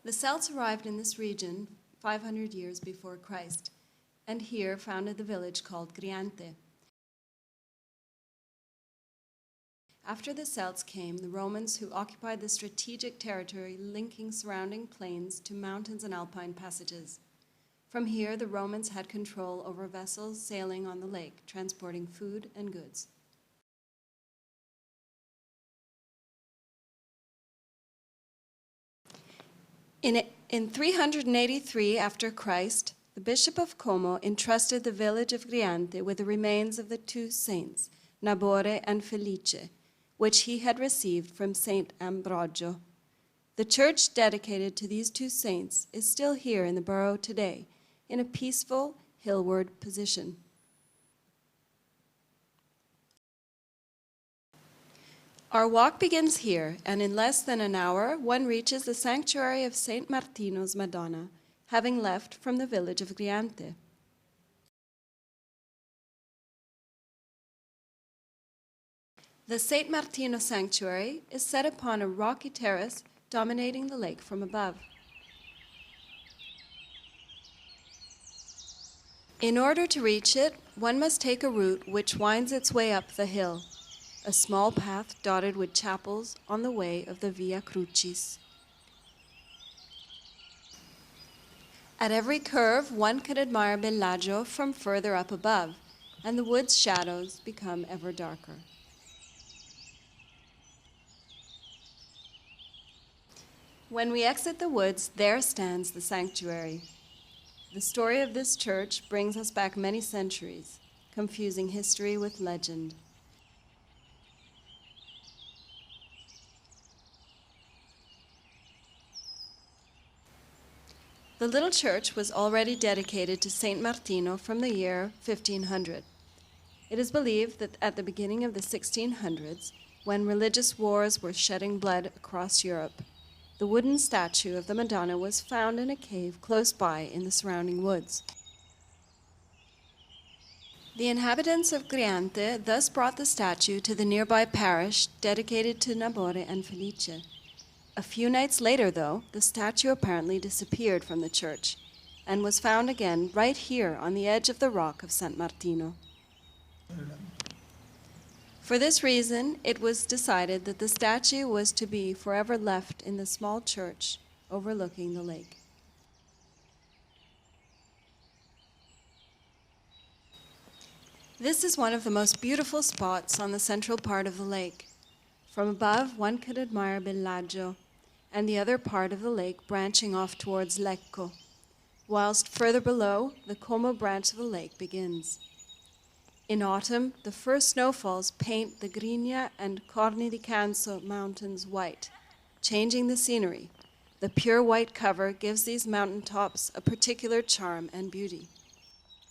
The Celts arrived in this region 500 years before Christ, and here founded the village called Griante. After the Celts came the Romans, who occupied the strategic territory linking surrounding plains to mountains and alpine passages. From here, the Romans had control over vessels sailing on the lake, transporting food and goods. In 383 after Christ, the Bishop of Como entrusted the village of Griante with the remains of the two saints, Nabore and Felice, which he had received from Saint Ambrogio. The church dedicated to these two saints is still here in the borough today, in a peaceful hillward position. Our walk begins here, and in less than an hour, one reaches the sanctuary of Saint Martino's Madonna, having left from the village of Griante. The Saint Martino sanctuary is set upon a rocky terrace dominating the lake from above. In order to reach it, one must take a route which winds its way up the hill, a small path dotted with chapels on the way of the Via Crucis. At every curve, one could admire Bellagio from further up above, and the wood's shadows become ever darker. When we exit the woods, there stands the sanctuary. The story of this church brings us back many centuries, confusing history with legend. The little church was already dedicated to Saint Martino from the year 1500. It is believed that at the beginning of the 1600s, when religious wars were shedding blood across Europe, the wooden statue of the Madonna was found in a cave close by in the surrounding woods. The inhabitants of Griante thus brought the statue to the nearby parish dedicated to Nabore and Felice. A few nights later, though, the statue apparently disappeared from the church and was found again right here on the edge of the rock of San Martino. For this reason, it was decided that the statue was to be forever left in the small church overlooking the lake. This is one of the most beautiful spots on the central part of the lake. From above, one could admire Bellagio and the other part of the lake branching off towards Lecco, whilst further below, the Como branch of the lake begins. In autumn, the first snowfalls paint the Grigna and Corni di Canso mountains white, changing the scenery. The pure white cover gives these mountain tops a particular charm and beauty.